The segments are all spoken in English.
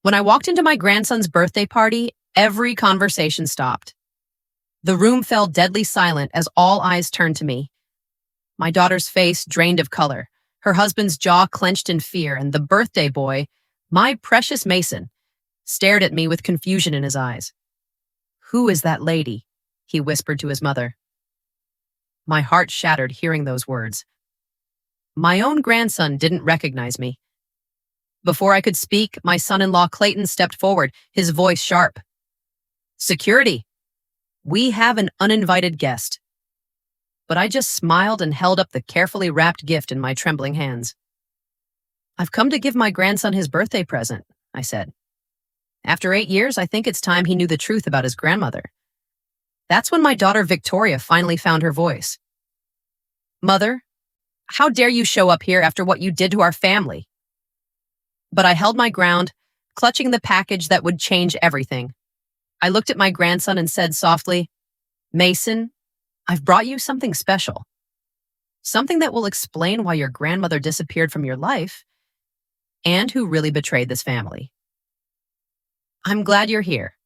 When I walked into my grandson's birthday party, every conversation stopped. The room fell deadly silent as all eyes turned to me. My daughter's face drained of color, her husband's jaw clenched in fear, and the birthday boy, my precious Mason, stared at me with confusion in his eyes. "Who is that lady?" he whispered to his mother. My heart shattered hearing those words. My own grandson didn't recognize me. Before I could speak, my son-in-law Clayton stepped forward, his voice sharp. "Security, we have an uninvited guest." But I just smiled and held up the carefully wrapped gift in my trembling hands. "I've come to give my grandson his birthday present," I said. "After 8 years, I think it's time he knew the truth about his grandmother." That's when my daughter Victoria finally found her voice. "Mother, how dare you show up here after what you did to our family?" But I held my ground, clutching the package that would change everything. I looked at my grandson and said softly, "Mason, I've brought you something special. Something that will explain why your grandmother disappeared from your life and who really betrayed this family. I'm glad you're here.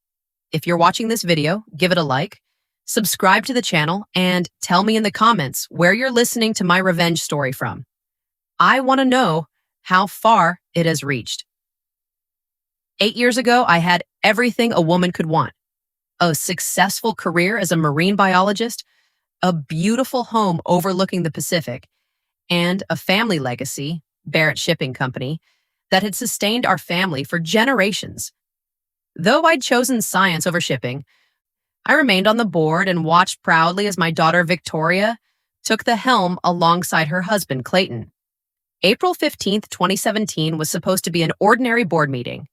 If you're watching this video, give it a like, subscribe to the channel, and tell me in the comments where you're listening to my revenge story from. I want to know how far it has reached. 8 years ago, I had everything a woman could want. A successful career as a marine biologist, a beautiful home overlooking the Pacific, and a family legacy, Barrett Shipping Company, that had sustained our family for generations. Though I'd chosen science over shipping, I remained on the board and watched proudly as my daughter Victoria took the helm alongside her husband Clayton. April 15th, 2017 was supposed to be an ordinary board meeting.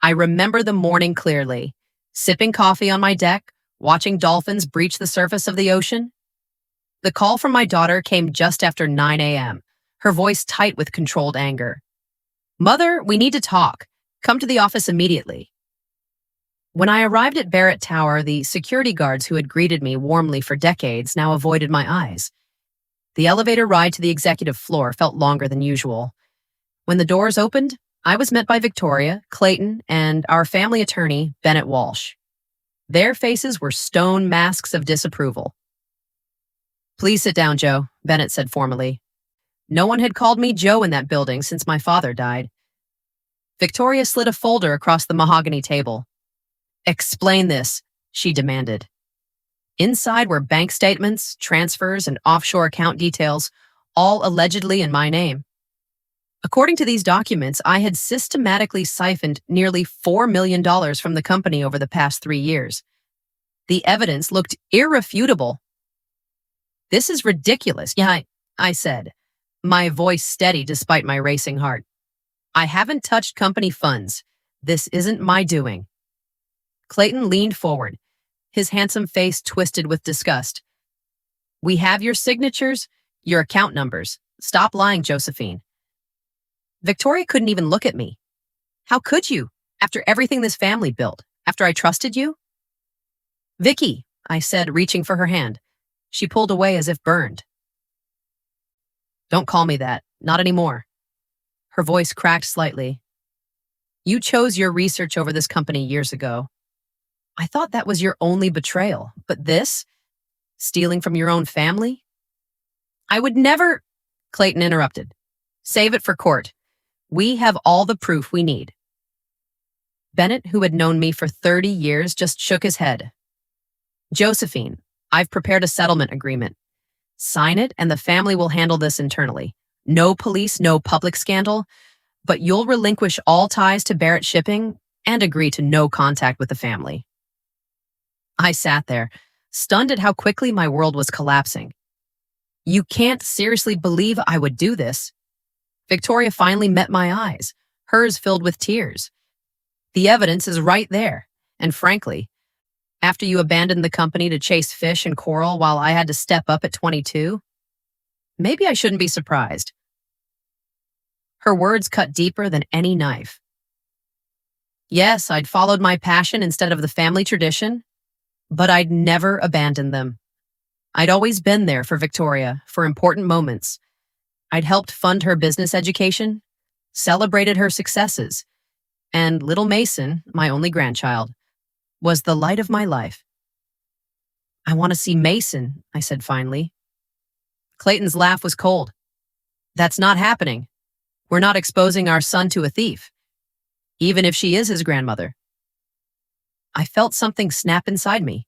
I remember the morning clearly, sipping coffee on my deck, watching dolphins breach the surface of the ocean. The call from my daughter came just after 9 a.m., her voice tight with controlled anger. "Mother, we need to talk. Come to the office immediately." When I arrived at Barrett Tower, the security guards who had greeted me warmly for decades now avoided my eyes. The elevator ride to the executive floor felt longer than usual. When the doors opened, I was met by Victoria, Clayton, and our family attorney, Bennett Walsh. Their faces were stone masks of disapproval. "Please sit down, Joe," Bennett said formally. No one had called me Joe in that building since my father died. Victoria slid a folder across the mahogany table. "Explain this," she demanded. Inside were bank statements, transfers, and offshore account details, all allegedly in my name. According to these documents, I had systematically siphoned nearly $4 million from the company over the past 3 years. The evidence looked irrefutable. "This is ridiculous." "Yeah, I said, my voice steady despite my racing heart. "I haven't touched company funds. This isn't my doing." Clayton leaned forward, his handsome face twisted with disgust. "We have your signatures, your account numbers. Stop lying, Josephine." Victoria couldn't even look at me. "How could you, after everything this family built, after I trusted you?" "Vicky," I said, reaching for her hand. She pulled away as if burned. "Don't call me that, not anymore." Her voice cracked slightly. "You chose your research over this company years ago. I thought that was your only betrayal, but this? Stealing from your own family?" "I would never—" Clayton interrupted. "Save it for court. We have all the proof we need." Bennett, who had known me for 30 years, just shook his head. "Josephine, I've prepared a settlement agreement. Sign it and the family will handle this internally. No police, no public scandal, but you'll relinquish all ties to Barrett Shipping and agree to no contact with the family." I sat there, stunned at how quickly my world was collapsing. "You can't seriously believe I would do this." Victoria finally met my eyes, hers filled with tears. "The evidence is right there, and frankly, after you abandoned the company to chase fish and coral while I had to step up at 22, maybe I shouldn't be surprised." Her words cut deeper than any knife. Yes, I'd followed my passion instead of the family tradition, but I'd never abandoned them. I'd always been there for Victoria, for important moments. I'd helped fund her business education, celebrated her successes, And little Mason, my only grandchild, was the light of my life. "I want to see Mason," I said finally. Clayton's laugh was cold. "That's not happening. We're not exposing our son to a thief, even if she is his grandmother." I felt something snap inside me.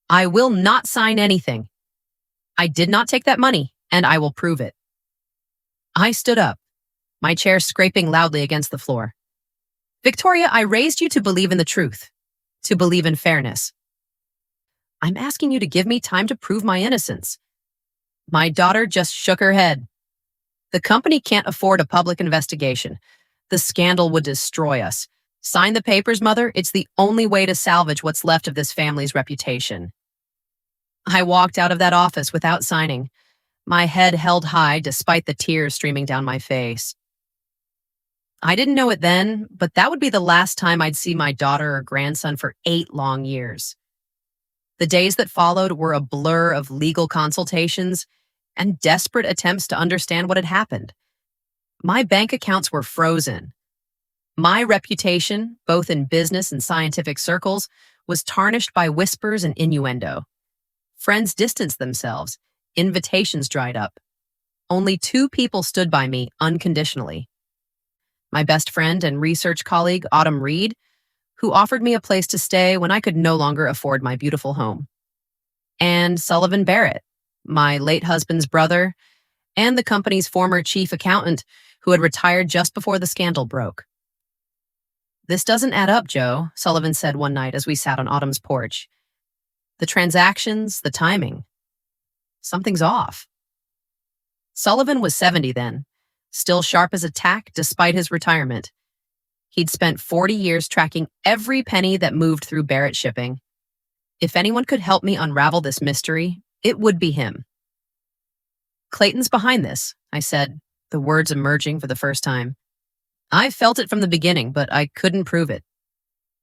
"I will not sign anything. I did not take that money, and I will prove it." I stood up, my chair scraping loudly against the floor. "Victoria, I raised you to believe in the truth, to believe in fairness. I'm asking you to give me time to prove my innocence." My daughter just shook her head. "The company can't afford a public investigation. The scandal would destroy us. Sign the papers, Mother. It's the only way to salvage what's left of this family's reputation." I walked out of that office without signing, my head held high despite the tears streaming down my face. I didn't know it then, but that would be the last time I'd see my daughter or grandson for 8 long years. The days that followed were a blur of legal consultations and desperate attempts to understand what had happened. My bank accounts were frozen. My reputation, both in business and scientific circles, was tarnished by whispers and innuendo. Friends distanced themselves. Invitations dried up. Only 2 people stood by me unconditionally. My best friend and research colleague, Autumn Reed, who offered me a place to stay when I could no longer afford my beautiful home. And Sullivan Barrett, my late husband's brother, and the company's former chief accountant who had retired just before the scandal broke. "This doesn't add up, Joe," Sullivan said one night as we sat on Autumn's porch. "The transactions, the timing. Something's off." Sullivan was 70 then, still sharp as a tack despite his retirement. He'd spent 40 years tracking every penny that moved through Barrett Shipping. If anyone could help me unravel this mystery, it would be him. "Clayton's behind this," I said, the words emerging for the first time. "I felt it from the beginning, but I couldn't prove it."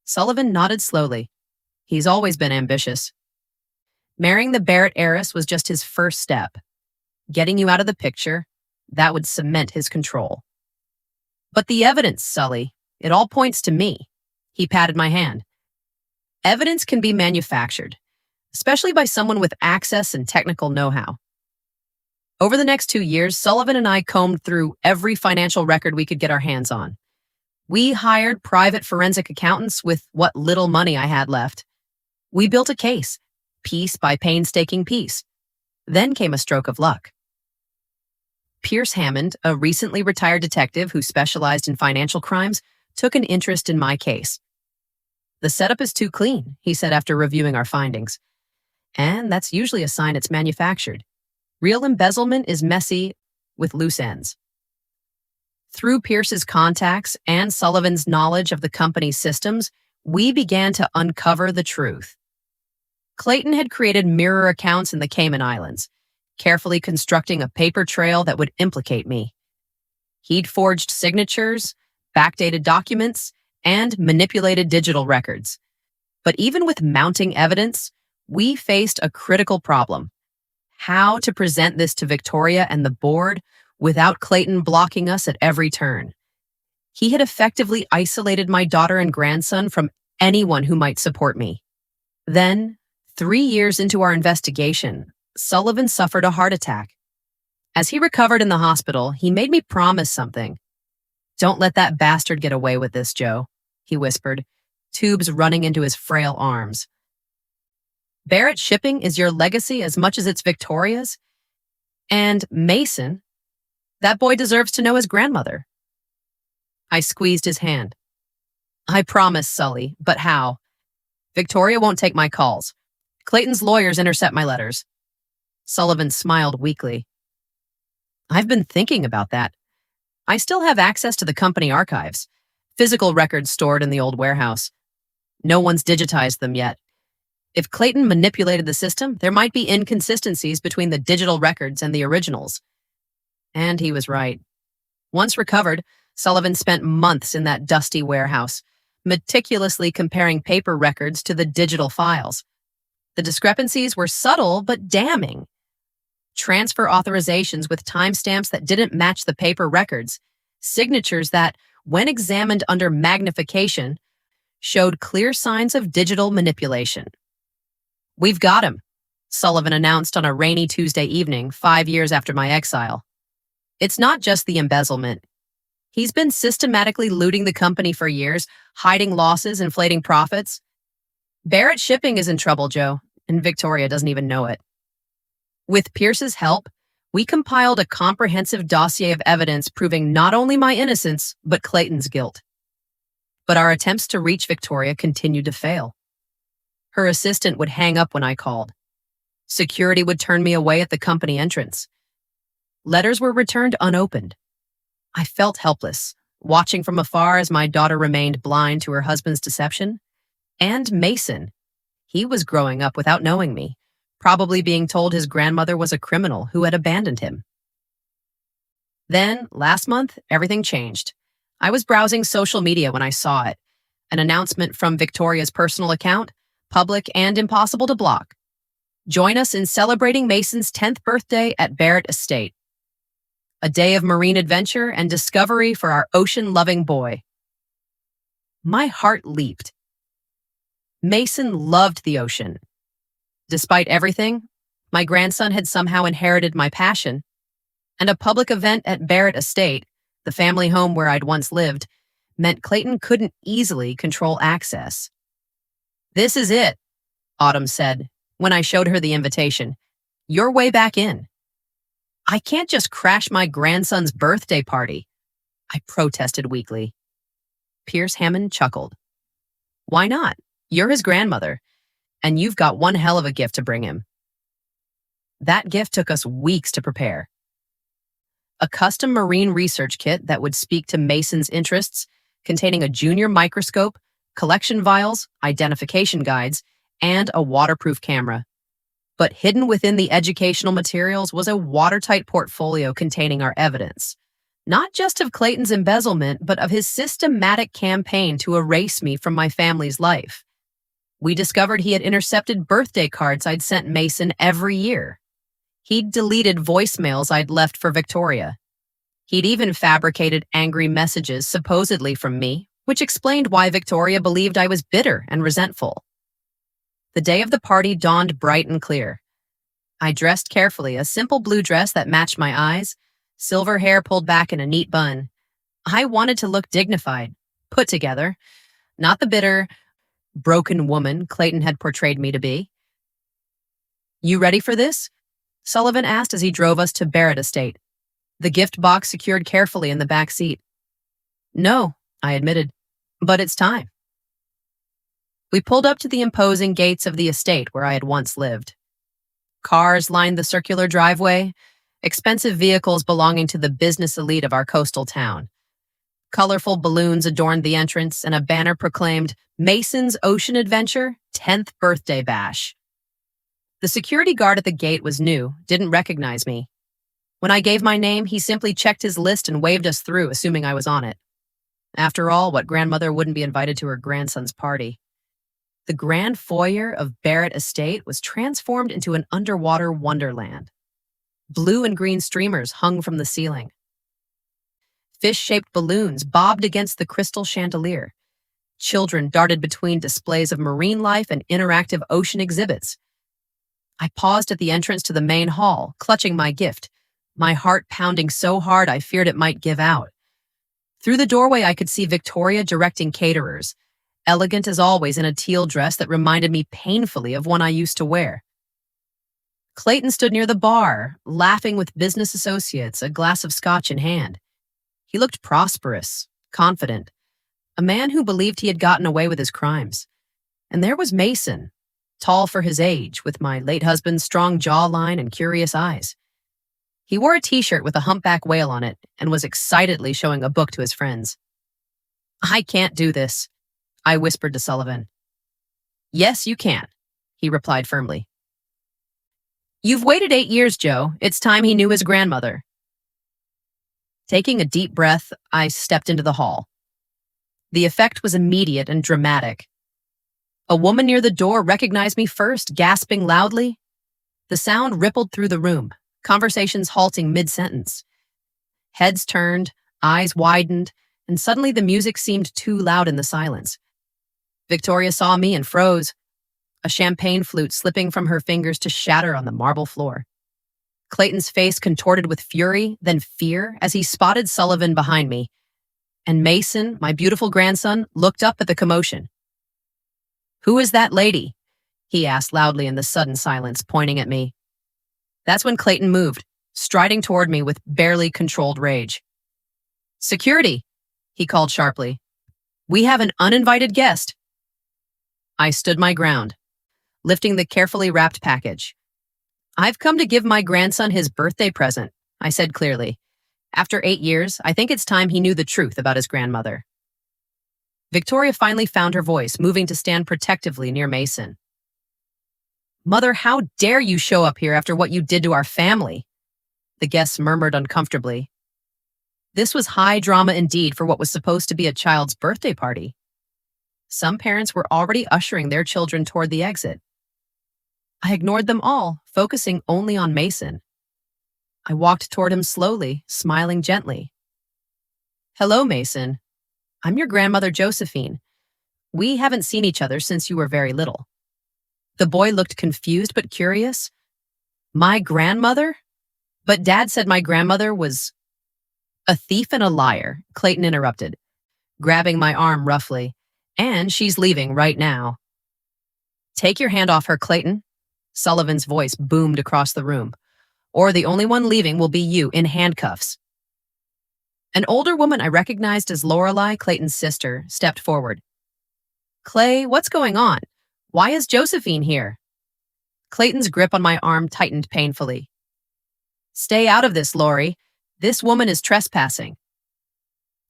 Sullivan nodded slowly. He's always been ambitious. Marrying the Barrett heiress was just his first step. Getting you out of the picture, that would cement his control. "But the evidence, Sully, it all points to me." He patted my hand. "Evidence can be manufactured, especially by someone with access and technical know-how." Over the next 2 years, Sullivan and I combed through every financial record we could get our hands on. We hired private forensic accountants with what little money I had left. We built a case, piece by painstaking piece. Then came a stroke of luck. Pierce Hammond, a recently retired detective who specialized in financial crimes, took an interest in my case. "The setup is too clean," he said after reviewing our findings. And that's usually a sign it's manufactured. Real embezzlement is messy with loose ends. Through Pierce's contacts and Sullivan's knowledge of the company's systems, we began to uncover the truth. Clayton had created mirror accounts in the Cayman Islands, carefully constructing a paper trail that would implicate me. He'd forged signatures, backdated documents, and manipulated digital records. But even with mounting evidence, we faced a critical problem: how to present this to Victoria and the board without Clayton blocking us at every turn. He had effectively isolated my daughter and grandson from anyone who might support me. Then, 3 years into our investigation, Sullivan suffered a heart attack. As he recovered in the hospital, he made me promise something. "Don't let that bastard get away with this, Joe," he whispered, tubes running into his frail arms. "Barrett Shipping is your legacy as much as it's Victoria's. And Mason, that boy deserves to know his grandmother." I squeezed his hand. "I promise, Sully, but how? Victoria won't take my calls. Clayton's lawyers intercept my letters." Sullivan smiled weakly. "I've been thinking about that. I still have access to the company archives, physical records stored in the old warehouse. No one's digitized them yet. If Clayton manipulated the system, there might be inconsistencies between the digital records and the originals." And he was right. Once recovered, Sullivan spent months in that dusty warehouse, meticulously comparing paper records to the digital files. The discrepancies were subtle but damning. Transfer authorizations with timestamps that didn't match the paper records, signatures that, when examined under magnification, showed clear signs of digital manipulation. "We've got him," Sullivan announced on a rainy Tuesday evening, 5 years after my exile. "It's not just the embezzlement. He's been systematically looting the company for years, hiding losses, inflating profits. Barrett Shipping is in trouble, Joe, and Victoria doesn't even know it." With Pierce's help, we compiled a comprehensive dossier of evidence proving not only my innocence, but Clayton's guilt. But our attempts to reach Victoria continued to fail. Her assistant would hang up when I called. Security would turn me away at the company entrance. Letters were returned unopened. I felt helpless, watching from afar as my daughter remained blind to her husband's deception. And Mason. He was growing up without knowing me, probably being told his grandmother was a criminal who had abandoned him. Then, last month, everything changed. I was browsing social media when I saw it. An announcement from Victoria's personal account, public and impossible to block. "Join us in celebrating Mason's 10th birthday at Barrett Estate. A day of marine adventure and discovery for our ocean-loving boy." My heart leaped. Mason loved the ocean. Despite everything, my grandson had somehow inherited my passion, and a public event at Barrett Estate, the family home where I'd once lived, meant Clayton couldn't easily control access. "This is it," Autumn said when I showed her the invitation. "You're way back in." "I can't just crash my grandson's birthday party," I protested weakly. Pierce Hammond chuckled. "Why not? You're his grandmother, and you've got one hell of a gift to bring him." That gift took us weeks to prepare. A custom marine research kit that would speak to Mason's interests, containing a junior microscope, collection vials, identification guides, and a waterproof camera. But hidden within the educational materials was a watertight portfolio containing our evidence, not just of Clayton's embezzlement, but of his systematic campaign to erase me from my family's life. We discovered he had intercepted birthday cards I'd sent Mason every year. He'd deleted voicemails I'd left for Victoria. He'd even fabricated angry messages supposedly from me, which explained why Victoria believed I was bitter and resentful. The day of the party dawned bright and clear. I dressed carefully, a simple blue dress that matched my eyes, silver hair pulled back in a neat bun. I wanted to look dignified, put together, not the bitter, broken woman Clayton had portrayed me to be. "You ready for this?" Sullivan asked as he drove us to Barrett Estate, the gift box secured carefully in the back seat. "No," I admitted, "but it's time." We pulled up to the imposing gates of the estate where I had once lived. Cars lined the circular driveway, expensive vehicles belonging to the business elite of our coastal town. Colorful balloons adorned the entrance, and a banner proclaimed Mason's Ocean Adventure 10th Birthday Bash. The security guard at the gate was new, didn't recognize me. When I gave my name, he simply checked his list and waved us through, assuming I was on it. After all, what grandmother wouldn't be invited to her grandson's party? The grand foyer of Barrett Estate was transformed into an underwater wonderland. Blue and green streamers hung from the ceiling. Fish-shaped balloons bobbed against the crystal chandelier. Children darted between displays of marine life and interactive ocean exhibits. I paused at the entrance to the main hall, clutching my gift, my heart pounding so hard I feared it might give out. Through the doorway, I could see Victoria directing caterers, elegant as always in a teal dress that reminded me painfully of one I used to wear. Clayton stood near the bar, laughing with business associates, a glass of scotch in hand. He looked prosperous, confident, a man who believed he had gotten away with his crimes. And there was Mason, tall for his age, with my late husband's strong jawline and curious eyes. He wore a t-shirt with a humpback whale on it and was excitedly showing a book to his friends. "I can't do this," I whispered to Sullivan. "Yes, you can," he replied firmly. "You've waited 8 years, Joe. It's time he knew his grandmother." Taking a deep breath, I stepped into the hall. The effect was immediate and dramatic. A woman near the door recognized me first, gasping loudly. The sound rippled through the room, conversations halting mid-sentence. Heads turned, eyes widened, and suddenly the music seemed too loud in the silence. Victoria saw me and froze, a champagne flute slipping from her fingers to shatter on the marble floor. Clayton's face contorted with fury, then fear, as he spotted Sullivan behind me, and Mason, my beautiful grandson, looked up at the commotion. "Who is that lady?" he asked loudly in the sudden silence, pointing at me. That's when Clayton moved, striding toward me with barely controlled rage. "Security," he called sharply. "We have an uninvited guest." I stood my ground, lifting the carefully wrapped package. "I've come to give my grandson his birthday present," I said clearly. After 8 years, I think it's time he knew the truth about his grandmother. Victoria finally found her voice, moving to stand protectively near Mason. "Mother, how dare you show up here after what you did to our family?" The guests murmured uncomfortably. This was high drama indeed for what was supposed to be a child's birthday party. Some parents were already ushering their children toward the exit. I ignored them all, focusing only on Mason. I walked toward him slowly, smiling gently. "Hello, Mason. I'm your grandmother, Josephine. We haven't seen each other since you were very little." The boy looked confused but curious. "My grandmother? But Dad said my grandmother was—" "A thief and a liar," Clayton interrupted, grabbing my arm roughly. "And she's leaving right now." "Take your hand off her, Clayton," Sullivan's voice boomed across the room. "Or the only one leaving will be you in handcuffs." An older woman I recognized as Lorelei, Clayton's sister, stepped forward. "Clay, what's going on? Why is Josephine here?" Clayton's grip on my arm tightened painfully. "Stay out of this, Lori. This woman is trespassing."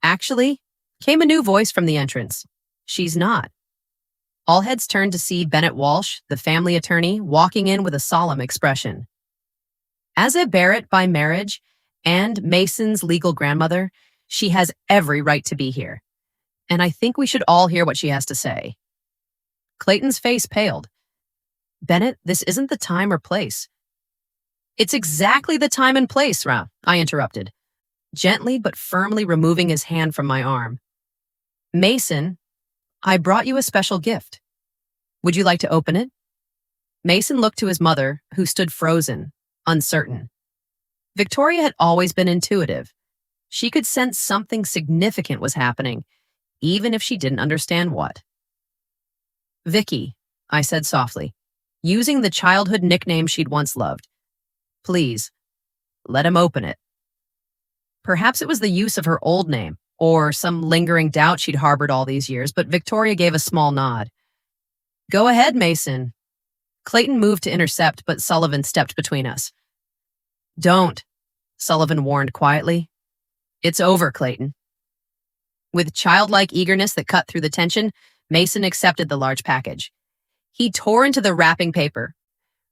"Actually," came a new voice from the entrance. "She's not." All heads turned to see Bennett Walsh, the family attorney, walking in with a solemn expression. As a Barrett by marriage and Mason's legal grandmother, she has every right to be here. And I think we should all hear what she has to say. Clayton's face paled. "Bennett, this isn't the time or place." "It's exactly the time and place, Ra," I interrupted, gently but firmly removing his hand from my arm. "Mason, I brought you a special gift. Would you like to open it?" Mason looked to his mother, who stood frozen, uncertain. Victoria had always been intuitive. She could sense something significant was happening, even if she didn't understand what. "Vicky," I said softly, using the childhood nickname she'd once loved. "Please, let him open it." Perhaps it was the use of her old name, or some lingering doubt she'd harbored all these years, but Victoria gave a small nod. "Go ahead, Mason." Clayton moved to intercept, but Sullivan stepped between us. "Don't," Sullivan warned quietly. "It's over, Clayton." With childlike eagerness that cut through the tension, Mason accepted the large package. He tore into the wrapping paper,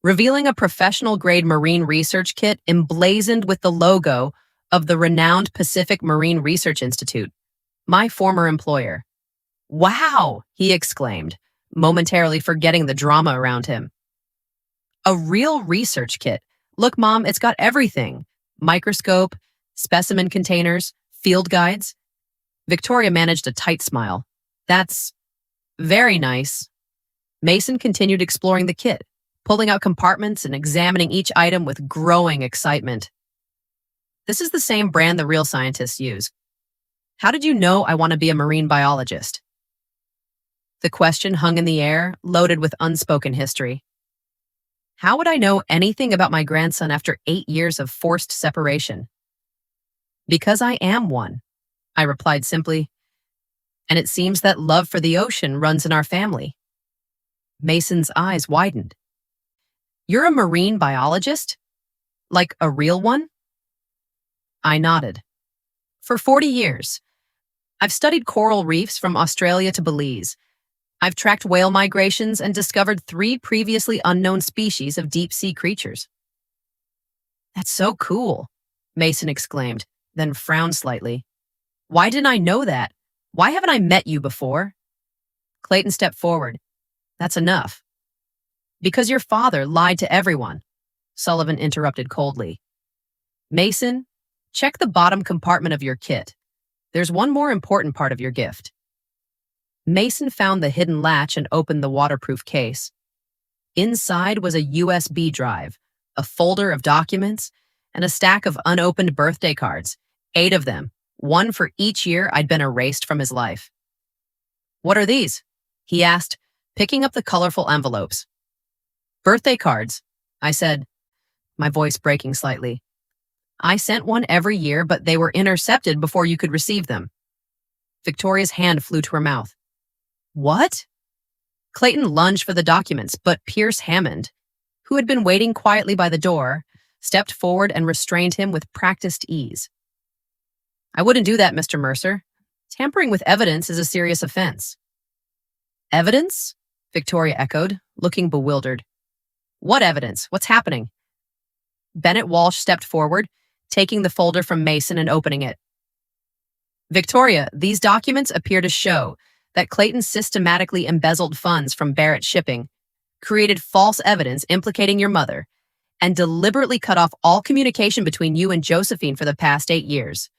revealing a professional-grade marine research kit emblazoned with the logo of the renowned Pacific Marine Research Institute, my former employer. "Wow!" he exclaimed, momentarily forgetting the drama around him. "A real research kit. Look, Mom, it's got everything. Microscope, specimen containers, field guides." Victoria managed a tight smile. "That's very nice." Mason continued exploring the kit, pulling out compartments and examining each item with growing excitement. "This is the same brand the real scientists use. How did you know I want to be a marine biologist?" The question hung in the air, loaded with unspoken history. How would I know anything about my grandson after 8 years of forced separation? "Because I am one," I replied simply. "And it seems that love for the ocean runs in our family." Mason's eyes widened. "You're a marine biologist? Like a real one?" I nodded. "For 40 years. I've studied coral reefs from Australia to Belize. I've tracked whale migrations and discovered 3 previously unknown species of deep-sea creatures." "That's so cool," Mason exclaimed, then frowned slightly. "Why didn't I know that? Why haven't I met you before?" Clayton stepped forward. "That's enough." "Because your father lied to everyone," Sullivan interrupted coldly. "Mason, check the bottom compartment of your kit. There's one more important part of your gift. Mason found the hidden latch and opened the waterproof case. Inside was a USB drive, a folder of documents, and a stack of unopened birthday cards, 8 of them, one for each year I'd been erased from his life. "What are these?" he asked, picking up the colorful envelopes. "Birthday cards," I said, my voice breaking slightly. "I sent one every year, but they were intercepted before you could receive them." Victoria's hand flew to her mouth. "What?" Clayton lunged for the documents, but Pierce Hammond, who had been waiting quietly by the door, stepped forward and restrained him with practiced ease. "I wouldn't do that, Mr. Mercer. Tampering with evidence is a serious offense." "Evidence?" Victoria echoed, looking bewildered. "What evidence? What's happening?" Bennett Walsh stepped forward, taking the folder from Mason and opening it. "Victoria, these documents appear to show that Clayton systematically embezzled funds from Barrett Shipping, created false evidence implicating your mother, and deliberately cut off all communication between you and Josephine for the past 8 years."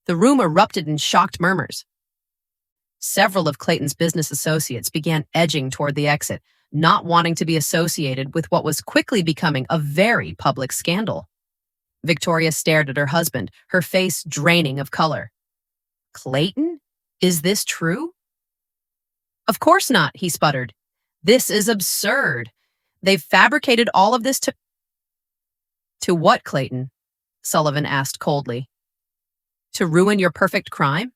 The room erupted in shocked murmurs. Several of Clayton's business associates began edging toward the exit, not wanting to be associated with what was quickly becoming a very public scandal. Victoria stared at her husband, her face draining of color. "Clayton? Is this true?" "Of course not," he sputtered. "This is absurd. They've fabricated all of this to—" "To what, Clayton?" Sullivan asked coldly. "To ruin your perfect crime?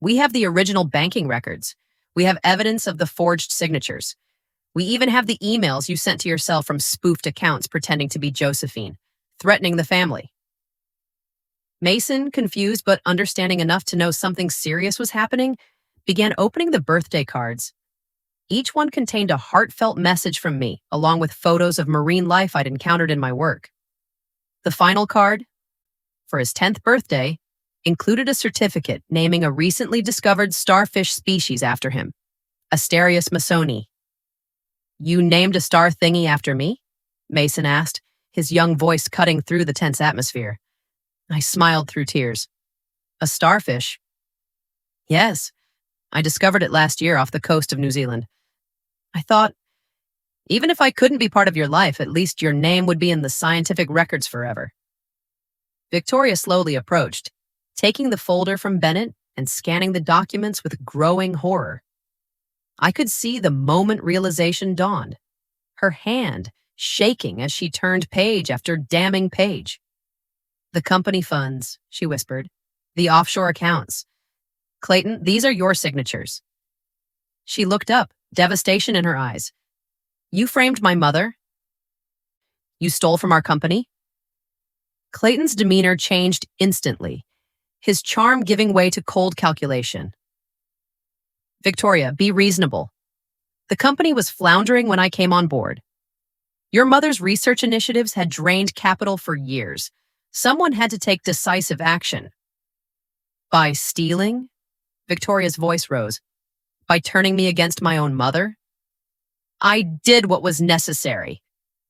We have the original banking records. We have evidence of the forged signatures. We even have the emails you sent to yourself from spoofed accounts pretending to be Josephine, threatening the family." Mason, confused but understanding enough to know something serious was happening, began opening the birthday cards. Each one contained a heartfelt message from me, along with photos of marine life I'd encountered in my work. The final card, for his 10th birthday, included a certificate naming a recently discovered starfish species after him, Asterias masoni. "You named a star thingy after me?" Mason asked, his young voice cutting through the tense atmosphere. I smiled through tears. "A starfish?" "Yes. I discovered it last year off the coast of New Zealand. I thought, even if I couldn't be part of your life, at least your name would be in the scientific records forever." Victoria slowly approached, taking the folder from Bennett and scanning the documents with growing horror. I could see the moment realization dawned, her hand shaking as she turned page after damning page. "The company funds," she whispered. "The offshore accounts. Clayton, these are your signatures." She looked up, devastation in her eyes. "You framed my mother? You stole from our company?" Clayton's demeanor changed instantly, his charm giving way to cold calculation. "Victoria, be reasonable. The company was floundering when I came on board. Your mother's research initiatives had drained capital for years. Someone had to take decisive action." "By stealing?" Victoria's voice rose. "By turning me against my own mother?" "I did what was necessary,"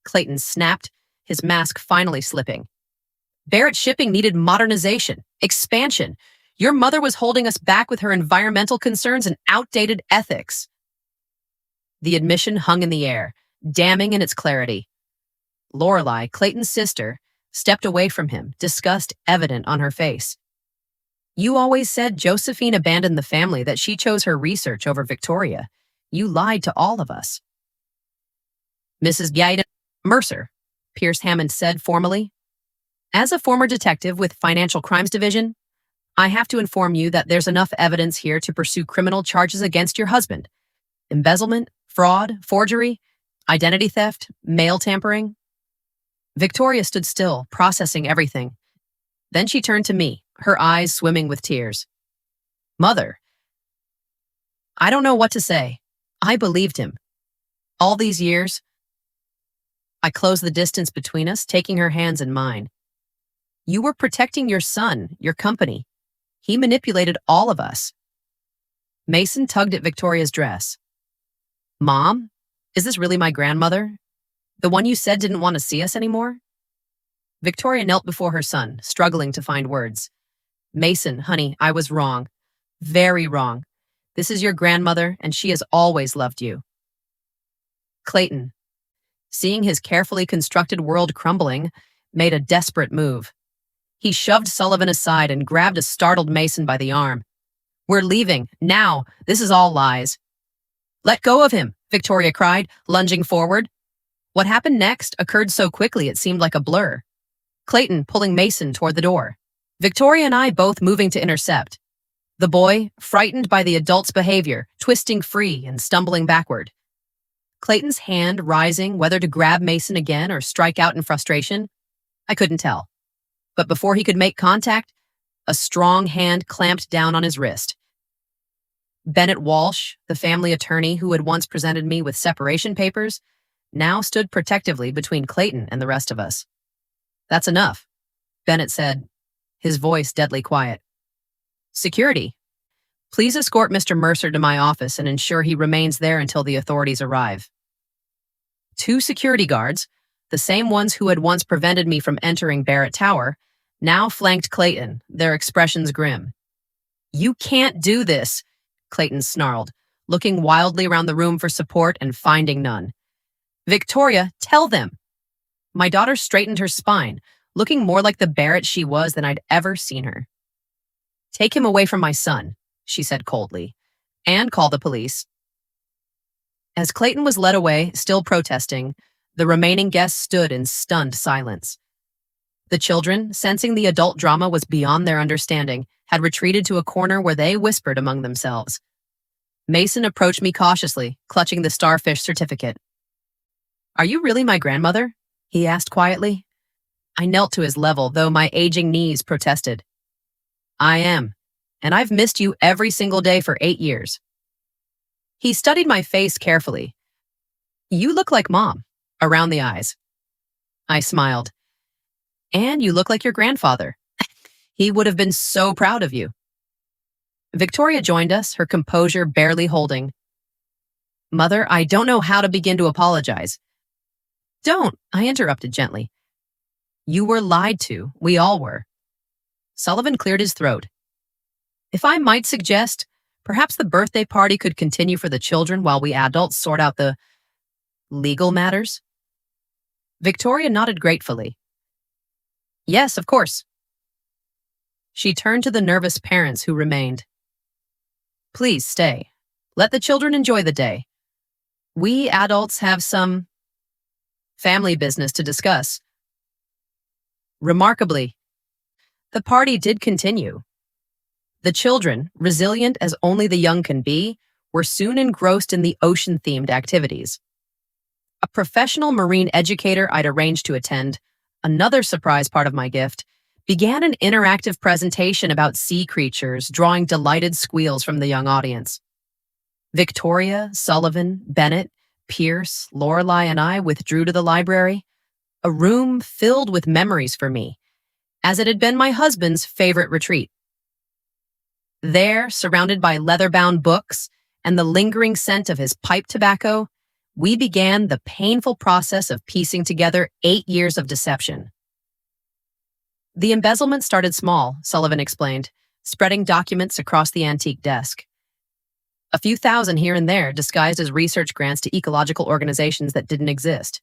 Clayton snapped, his mask finally slipping. "Barrett Shipping needed modernization, expansion. Your mother was holding us back with her environmental concerns and outdated ethics." The admission hung in the air, damning in its clarity. Lorelei, Clayton's sister, stepped away from him, disgust evident on her face. "You always said Josephine abandoned the family, that she chose her research over Victoria. You lied to all of us." "Mrs. Gaiden Mercer," Pierce Hammond said formally. "As a former detective with Financial Crimes Division, I have to inform you that there's enough evidence here to pursue criminal charges against your husband. Embezzlement, fraud, forgery, identity theft, mail tampering." Victoria stood still, processing everything. Then she turned to me, her eyes swimming with tears. "Mother, I don't know what to say. I believed him. All these years." I closed the distance between us, taking her hands in mine. "You were protecting your son, your company. He manipulated all of us." Mason tugged at Victoria's dress. "Mom, is this really my grandmother? The one you said didn't want to see us anymore?" Victoria knelt before her son, struggling to find words. Mason, honey, I was wrong. Very wrong. This is your grandmother, and she has always loved you. Clayton, seeing his carefully constructed world crumbling, made a desperate move. He shoved Sullivan aside and grabbed a startled Mason by the arm. We're leaving, now. This is all lies. Let go of him, Victoria cried, lunging forward. What happened next occurred so quickly it seemed like a blur. Clayton pulling Mason toward the door. Victoria and I both moving to intercept. The boy, frightened by the adult's behavior, twisting free and stumbling backward. Clayton's hand rising whether to grab Mason again or strike out in frustration. I couldn't tell. But before he could make contact, a strong hand clamped down on his wrist. Bennett Walsh, the family attorney who had once presented me with separation papers, now stood protectively between Clayton and the rest of us. That's enough, Bennett said, his voice deadly quiet. Security, please escort Mr. Mercer to my office and ensure he remains there until the authorities arrive. 2 security guards, the same ones who had once prevented me from entering Barrett Tower, now flanked Clayton, their expressions grim. You can't do this, Clayton snarled, looking wildly around the room for support and finding none. Victoria, tell them. My daughter straightened her spine, looking more like the Barrett she was than I'd ever seen her. Take him away from my son, she said coldly, and call the police. As Clayton was led away, still protesting, the remaining guests stood in stunned silence. The children, sensing the adult drama was beyond their understanding, had retreated to a corner where they whispered among themselves. Mason approached me cautiously, clutching the starfish certificate. Are you really my grandmother? He asked quietly. I knelt to his level, though my aging knees protested. I am, and I've missed you every single day for 8 years. He studied my face carefully. You look like Mom, around the eyes. I smiled. And you look like your grandfather. He would have been so proud of you. Victoria joined us, her composure barely holding. Mother, I don't know how to begin to apologize. Don't, I interrupted gently. You were lied to. We all were. Sullivan cleared his throat. If I might suggest, perhaps the birthday party could continue for the children while we adults sort out the legal matters? Victoria nodded gratefully. Yes, of course. She turned to the nervous parents who remained. Please stay. Let the children enjoy the day. We adults have some family business to discuss. Remarkably, the party did continue. The children, resilient as only the young can be, were soon engrossed in the ocean-themed activities. A professional marine educator I'd arranged to attend, another surprise part of my gift, began an interactive presentation about sea creatures, drawing delighted squeals from the young audience. Victoria, Sullivan, Bennett, Pierce, Lorelei, and I withdrew to the library, a room filled with memories for me, as it had been my husband's favorite retreat. There, surrounded by leather-bound books and the lingering scent of his pipe tobacco, we began the painful process of piecing together 8 years of deception. The embezzlement started small, Sullivan explained, spreading documents across the antique desk. A few thousand here and there disguised as research grants to ecological organizations that didn't exist.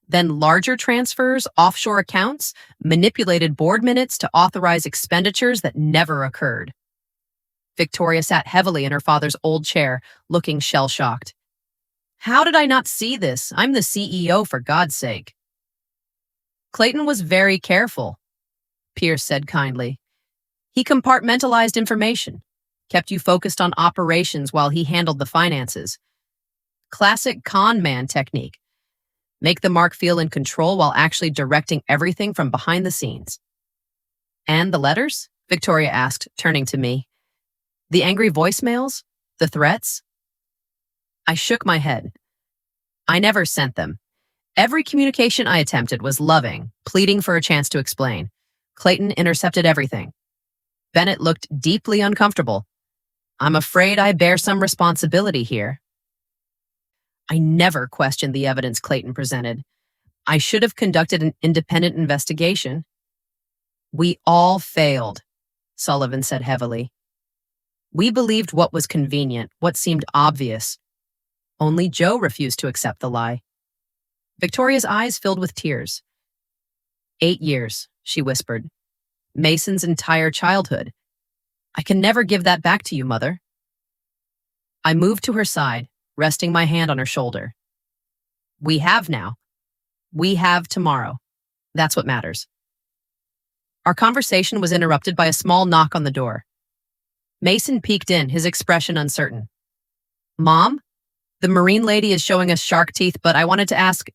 Then larger transfers, offshore accounts, manipulated board minutes to authorize expenditures that never occurred. Victoria sat heavily in her father's old chair, looking shell-shocked. How did I not see this? I'm the CEO, for God's sake. Clayton was very careful, Pierce said kindly. He compartmentalized information, kept you focused on operations while he handled the finances. Classic con man technique. Make the mark feel in control while actually directing everything from behind the scenes. And the letters? Victoria asked, turning to me. The angry voicemails? The threats? I shook my head. I never sent them. Every communication I attempted was loving, pleading for a chance to explain. Clayton intercepted everything. Bennett looked deeply uncomfortable. I'm afraid I bear some responsibility here. I never questioned the evidence Clayton presented. I should have conducted an independent investigation. We all failed, Sullivan said heavily. We believed what was convenient, what seemed obvious. Only Joe refused to accept the lie. Victoria's eyes filled with tears. 8 years, she whispered. Mason's entire childhood. I can never give that back to you, Mother. I moved to her side, resting my hand on her shoulder. We have now. We have tomorrow. That's what matters. Our conversation was interrupted by a small knock on the door. Mason peeked in, his expression uncertain. Mom, the Marine lady is showing us shark teeth, but I wanted to ask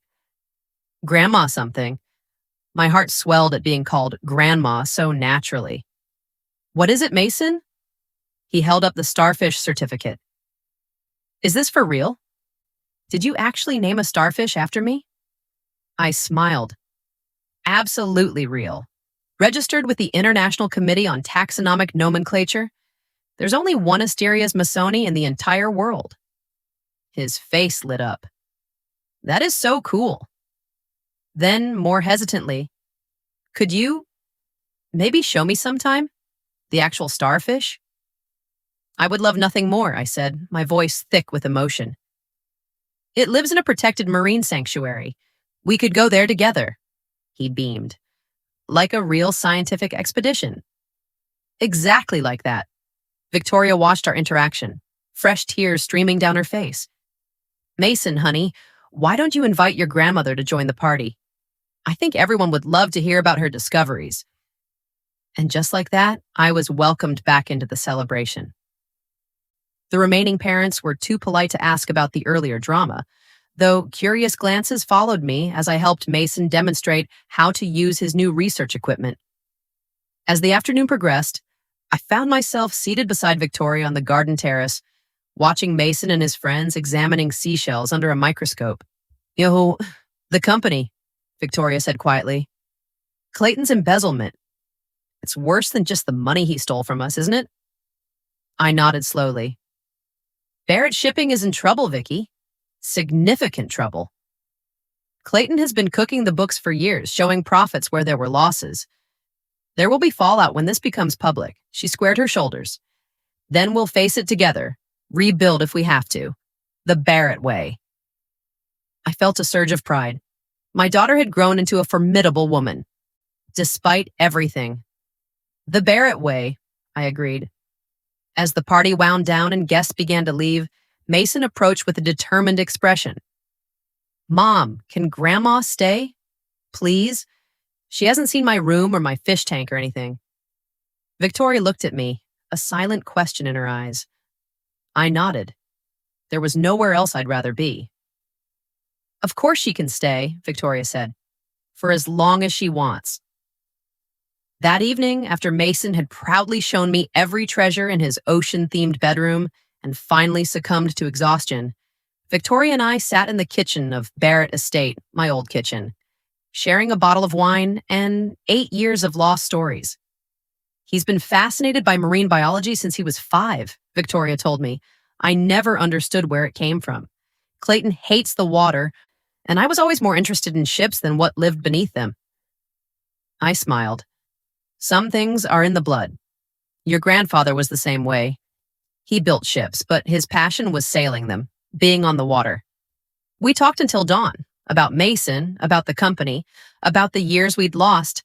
Grandma something. My heart swelled at being called Grandma so naturally. What is it, Mason? He held up the starfish certificate. Is this for real? Did you actually name a starfish after me? I smiled. Absolutely real. Registered with the International Committee on Taxonomic Nomenclature. There's only one Asterias masoni in the entire world. His face lit up. That is so cool. Then, more hesitantly, could you maybe show me sometime? The actual starfish? I would love nothing more, I said, my voice thick with emotion. It lives in a protected marine sanctuary. We could go there together. He beamed. Like a real scientific expedition. Exactly like that. Victoria watched our interaction, fresh tears streaming down her face. Mason, honey, why don't you invite your grandmother to join the party? I think everyone would love to hear about her discoveries. And just like that, I was welcomed back into the celebration. The remaining parents were too polite to ask about the earlier drama, though curious glances followed me as I helped Mason demonstrate how to use his new research equipment. As the afternoon progressed, I found myself seated beside Victoria on the garden terrace, watching Mason and his friends examining seashells under a microscope. Yo, the company, Victoria said quietly. Clayton's embezzlement. It's worse than just the money he stole from us, isn't it? I nodded slowly. Barrett Shipping is in trouble, Vicky. Significant trouble. Clayton has been cooking the books for years, showing profits where there were losses. There will be fallout when this becomes public. She squared her shoulders. Then we'll face it together, rebuild if we have to. The Barrett way. I felt a surge of pride. My daughter had grown into a formidable woman. Despite everything. The Barrett way, I agreed. As the party wound down and guests began to leave, Mason approached with a determined expression. Mom, can Grandma stay? Please? She hasn't seen my room or my fish tank or anything. Victoria looked at me, a silent question in her eyes. I nodded. There was nowhere else I'd rather be. Of course she can stay, Victoria said, for as long as she wants. That evening, after Mason had proudly shown me every treasure in his ocean-themed bedroom and finally succumbed to exhaustion, Victoria and I sat in the kitchen of Barrett Estate, my old kitchen, sharing a bottle of wine and 8 years of lost stories. He's been fascinated by marine biology since he was 5, Victoria told me. I never understood where it came from. Clayton hates the water, and I was always more interested in ships than what lived beneath them. I smiled. Some things are in the blood. Your grandfather was the same way. He built ships, but his passion was sailing them, being on the water. We talked until dawn, about Mason, about the company, about the years we'd lost.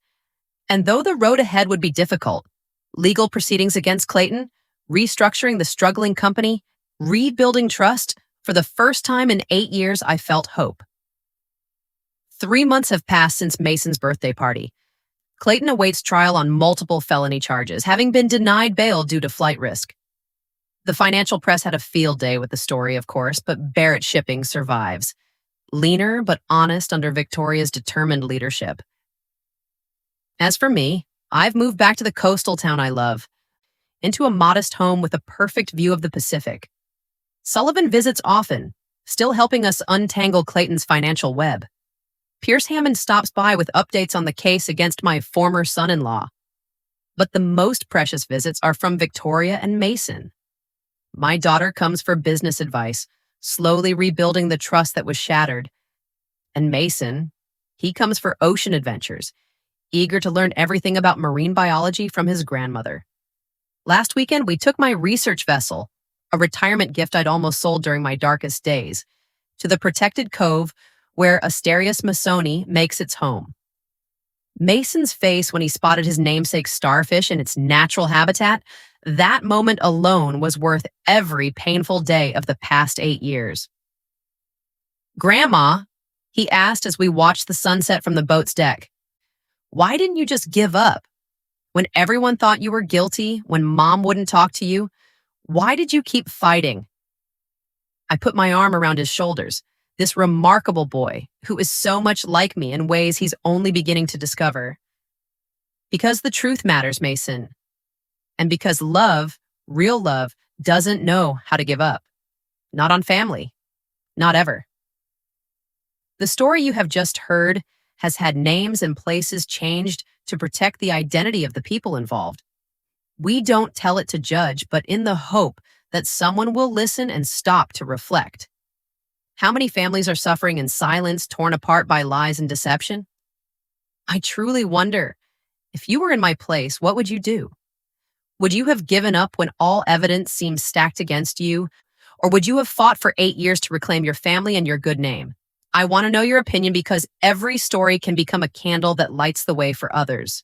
And though the road ahead would be difficult, legal proceedings against Clayton, restructuring the struggling company, rebuilding trust, for the first time in 8 years, I felt hope. 3 months have passed since Mason's birthday party. Clayton awaits trial on multiple felony charges, having been denied bail due to flight risk. The financial press had a field day with the story, of course, but Barrett Shipping survives. Leaner but honest under Victoria's determined leadership. As for me, I've moved back to the coastal town I love, into a modest home with a perfect view of the Pacific. Sullivan visits often, still helping us untangle Clayton's financial web. Pierce Hammond stops by with updates on the case against my former son-in-law. But the most precious visits are from Victoria and Mason. My daughter comes for business advice, slowly rebuilding the trust that was shattered. And Mason, he comes for ocean adventures. eager to learn everything about marine biology from his grandmother. Last weekend, we took my research vessel, a retirement gift I'd almost sold during my darkest days, to the protected cove where Asterias masoni makes its home. Mason's face when he spotted his namesake starfish in its natural habitat, that moment alone was worth every painful day of the past 8 years. "Grandma," he asked as we watched the sunset from the boat's deck, "why didn't you just give up? When everyone thought you were guilty, when mom wouldn't talk to you, why did you keep fighting?" I put my arm around his shoulders. This remarkable boy, who is so much like me in ways he's only beginning to discover. Because the truth matters, Mason. And because love, real love, doesn't know how to give up. Not on family. Not ever. The story you have just heard has had names and places changed to protect the identity of the people involved. We don't tell it to judge, but in the hope that someone will listen and stop to reflect. How many families are suffering in silence, torn apart by lies and deception? I truly wonder, if you were in my place, what would you do? Would you have given up when all evidence seems stacked against you? Or would you have fought for 8 years to reclaim your family and your good name? I want to know your opinion because every story can become a candle that lights the way for others.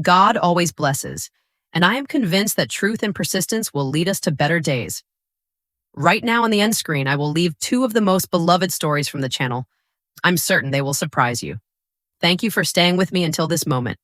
God always blesses, and I am convinced that truth and persistence will lead us to better days. Right now on the end screen, I will leave 2 of the most beloved stories from the channel. I'm certain they will surprise you. Thank you for staying with me until this moment.